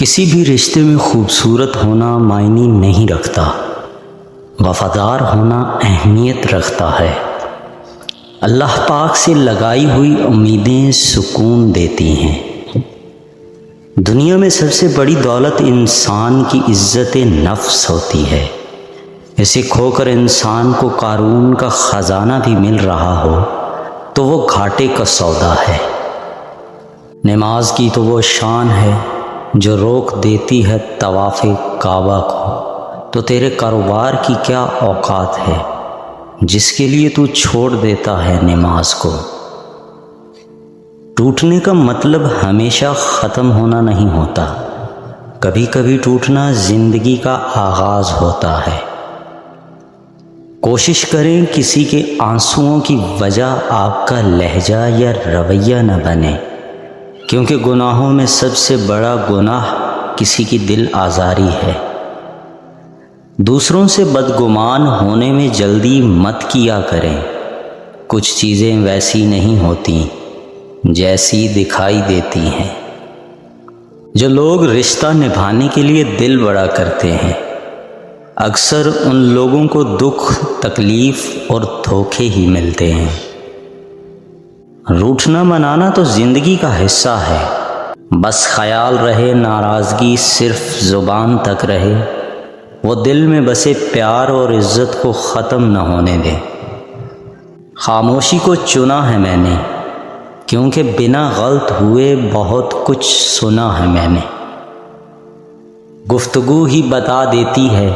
کسی بھی رشتے میں خوبصورت ہونا معنی نہیں رکھتا، وفادار ہونا اہمیت رکھتا ہے۔ اللہ پاک سے لگائی ہوئی امیدیں سکون دیتی ہیں۔ دنیا میں سب سے بڑی دولت انسان کی عزت نفس ہوتی ہے۔ اسے کھو کر انسان کو قارون کا خزانہ بھی مل رہا ہو تو وہ گھاٹے کا سودا ہے۔ نماز کی تو وہ شان ہے جو روک دیتی ہے طواف کعبہ کو، تو تیرے کاروبار کی کیا اوقات ہے جس کے لیے تو چھوڑ دیتا ہے نماز کو۔ ٹوٹنے کا مطلب ہمیشہ ختم ہونا نہیں ہوتا، کبھی کبھی ٹوٹنا زندگی کا آغاز ہوتا ہے۔ کوشش کریں کسی کے آنسوؤں کی وجہ آپ کا لہجہ یا رویہ نہ بنے، کیونکہ گناہوں میں سب سے بڑا گناہ کسی کی دل آزاری ہے۔ دوسروں سے بدگمان ہونے میں جلدی مت کیا کریں، کچھ چیزیں ویسی نہیں ہوتی جیسی دکھائی دیتی ہیں۔ جو لوگ رشتہ نبھانے کے لیے دل بڑا کرتے ہیں، اکثر ان لوگوں کو دکھ، تکلیف اور دھوکے ہی ملتے ہیں۔ روٹھنا منانا تو زندگی کا حصہ ہے، بس خیال رہے ناراضگی صرف زبان تک رہے، وہ دل میں بسے پیار اور عزت کو ختم نہ ہونے دے۔ خاموشی کو چنا ہے میں نے، کیونکہ بنا غلط ہوئے بہت کچھ سنا ہے میں نے۔ گفتگو ہی بتا دیتی ہے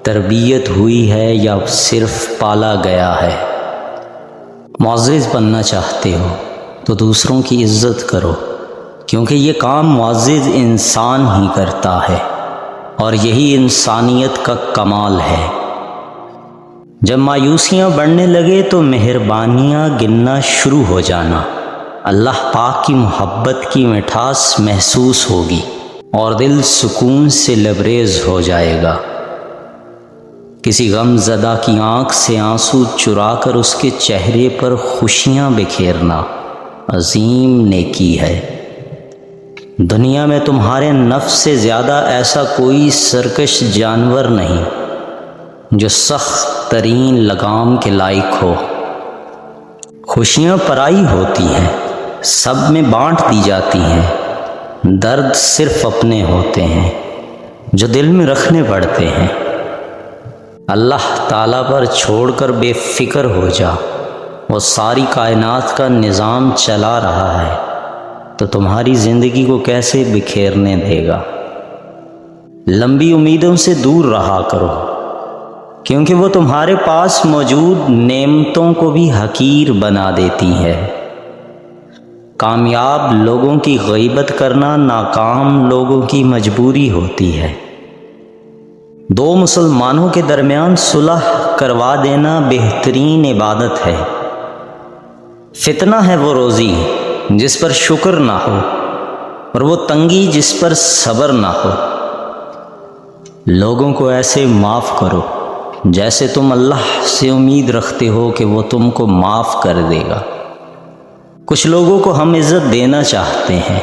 تربیت ہوئی ہے یا صرف پالا گیا ہے۔ معزز بننا چاہتے ہو تو دوسروں کی عزت کرو، کیونکہ یہ کام معزز انسان ہی کرتا ہے، اور یہی انسانیت کا کمال ہے۔ جب مایوسیاں بڑھنے لگے تو مہربانیاں گننا شروع ہو جانا، اللہ پاک کی محبت کی مٹھاس محسوس ہوگی اور دل سکون سے لبریز ہو جائے گا۔ کسی غم زدہ کی آنکھ سے آنسو چرا کر اس کے چہرے پر خوشیاں بکھیرنا عظیم نیکی ہے۔ دنیا میں تمہارے نفس سے زیادہ ایسا کوئی سرکش جانور نہیں جو سخت ترین لگام کے لائق ہو۔ خوشیاں پرائی ہوتی ہیں، سب میں بانٹ دی جاتی ہیں، درد صرف اپنے ہوتے ہیں جو دل میں رکھنے پڑتے ہیں۔ اللہ تعالیٰ پر چھوڑ کر بے فکر ہو جا، وہ ساری کائنات کا نظام چلا رہا ہے تو تمہاری زندگی کو کیسے بکھیرنے دے گا۔ لمبی امیدوں سے دور رہا کرو، کیونکہ وہ تمہارے پاس موجود نعمتوں کو بھی حقیر بنا دیتی ہے۔ کامیاب لوگوں کی غیبت کرنا ناکام لوگوں کی مجبوری ہوتی ہے۔ دو مسلمانوں کے درمیان صلح کروا دینا بہترین عبادت ہے۔ فتنہ ہے وہ روزی جس پر شکر نہ ہو، اور وہ تنگی جس پر صبر نہ ہو۔ لوگوں کو ایسے معاف کرو جیسے تم اللہ سے امید رکھتے ہو کہ وہ تم کو معاف کر دے گا۔ کچھ لوگوں کو ہم عزت دینا چاہتے ہیں،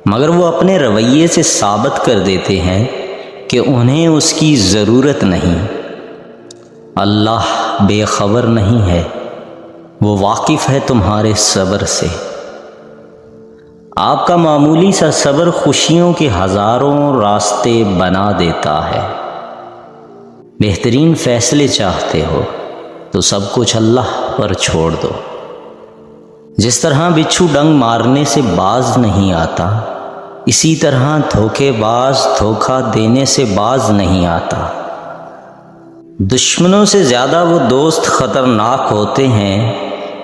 مگر وہ اپنے رویے سے ثابت کر دیتے ہیں کہ انہیں اس کی ضرورت نہیں۔ اللہ بے خبر نہیں ہے، وہ واقف ہے تمہارے صبر سے۔ آپ کا معمولی سا صبر خوشیوں کے ہزاروں راستے بنا دیتا ہے۔ بہترین فیصلے چاہتے ہو تو سب کچھ اللہ پر چھوڑ دو۔ جس طرح بچھو ڈنگ مارنے سے باز نہیں آتا، اسی طرح دھوکے باز دھوکہ دینے سے باز نہیں آتا۔ دشمنوں سے زیادہ وہ دوست خطرناک ہوتے ہیں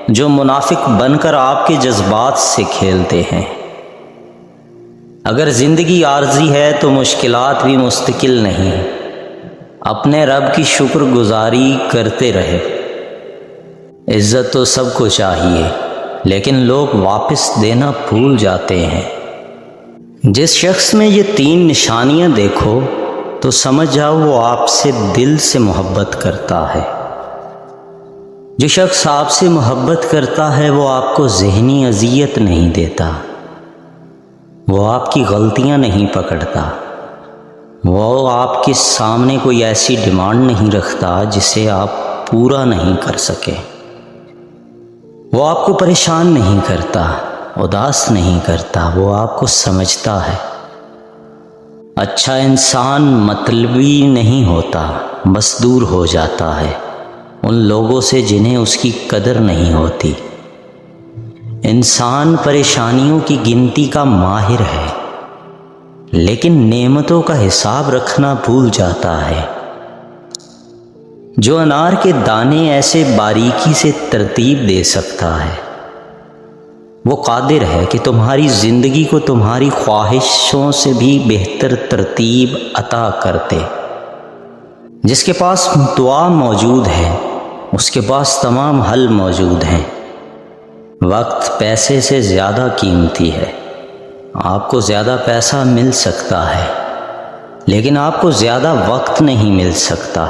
جو منافق بن کر آپ کے جذبات سے کھیلتے ہیں۔ اگر زندگی عارضی ہے تو مشکلات بھی مستقل نہیں۔ اپنے رب کی شکر گزاری کرتے رہے۔ عزت تو سب کو چاہیے، لیکن لوگ واپس دینا بھول جاتے ہیں۔ جس شخص میں یہ تین نشانیاں دیکھو تو سمجھ جاؤ وہ آپ سے دل سے محبت کرتا ہے۔ جو شخص آپ سے محبت کرتا ہے وہ آپ کو ذہنی اذیت نہیں دیتا، وہ آپ کی غلطیاں نہیں پکڑتا، وہ آپ کے سامنے کوئی ایسی ڈیمانڈ نہیں رکھتا جسے آپ پورا نہیں کر سکے۔ وہ آپ کو پریشان نہیں کرتا، اداس نہیں کرتا، وہ آپ کو سمجھتا ہے۔ اچھا انسان مطلبی نہیں ہوتا، بس دور ہو جاتا ہے ان لوگوں سے جنہیں اس کی قدر نہیں ہوتی۔ انسان پریشانیوں کی گنتی کا ماہر ہے، لیکن نعمتوں کا حساب رکھنا بھول جاتا ہے۔ جو انار کے دانے ایسے باریکی سے ترتیب دے سکتا ہے، وہ قادر ہے کہ تمہاری زندگی کو تمہاری خواہشوں سے بھی بہتر ترتیب عطا کرتے۔ جس کے پاس دعا موجود ہے، اس کے پاس تمام حل موجود ہیں۔ وقت پیسے سے زیادہ قیمتی ہے۔ آپ کو زیادہ پیسہ مل سکتا ہے، لیکن آپ کو زیادہ وقت نہیں مل سکتا۔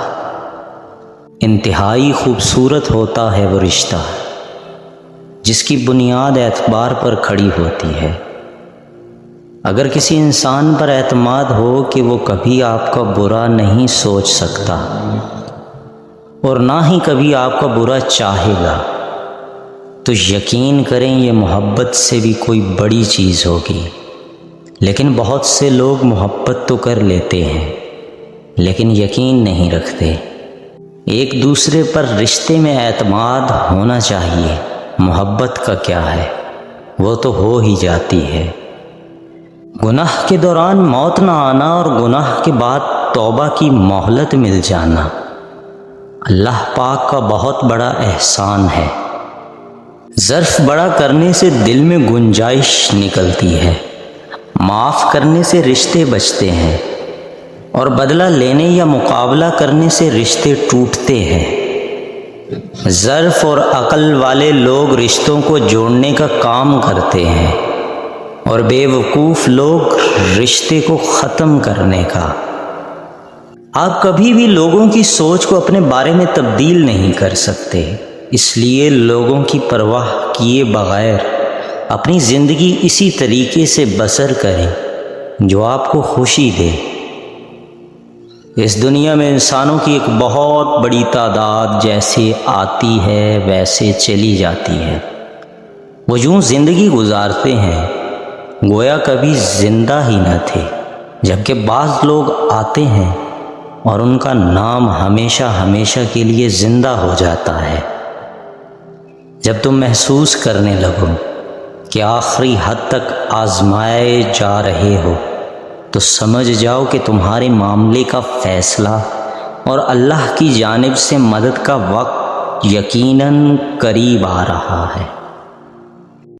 انتہائی خوبصورت ہوتا ہے وہ رشتہ جس کی بنیاد اعتبار پر کھڑی ہوتی ہے۔ اگر کسی انسان پر اعتماد ہو کہ وہ کبھی آپ کا برا نہیں سوچ سکتا اور نہ ہی کبھی آپ کا برا چاہے گا، تو یقین کریں یہ محبت سے بھی کوئی بڑی چیز ہوگی۔ لیکن بہت سے لوگ محبت تو کر لیتے ہیں لیکن یقین نہیں رکھتے۔ ایک دوسرے پر رشتے میں اعتماد ہونا چاہیے۔ محبت کا کیا ہے، وہ تو ہو ہی جاتی ہے۔ گناہ کے دوران موت نہ آنا اور گناہ کے بعد توبہ کی مہلت مل جانا اللہ پاک کا بہت بڑا احسان ہے۔ ظرف بڑا کرنے سے دل میں گنجائش نکلتی ہے، معاف کرنے سے رشتے بچتے ہیں، اور بدلہ لینے یا مقابلہ کرنے سے رشتے ٹوٹتے ہیں۔ ظرف اور عقل والے لوگ رشتوں کو جوڑنے کا کام کرتے ہیں اور بے وقوف لوگ رشتے کو ختم کرنے کا۔ آپ کبھی بھی لوگوں کی سوچ کو اپنے بارے میں تبدیل نہیں کر سکتے، اس لیے لوگوں کی پرواہ کیے بغیر اپنی زندگی اسی طریقے سے بسر کریں جو آپ کو خوشی دے۔ اس دنیا میں انسانوں کی ایک بہت بڑی تعداد جیسے آتی ہے ویسے چلی جاتی ہے۔ وہ یوں زندگی گزارتے ہیں گویا کبھی زندہ ہی نہ تھے، جبکہ بعض لوگ آتے ہیں اور ان کا نام ہمیشہ ہمیشہ کے لیے زندہ ہو جاتا ہے۔ جب تم محسوس کرنے لگو کہ آخری حد تک آزمائے جا رہے ہو، تو سمجھ جاؤ کہ تمہارے معاملے کا فیصلہ اور اللہ کی جانب سے مدد کا وقت یقیناً قریب آ رہا ہے۔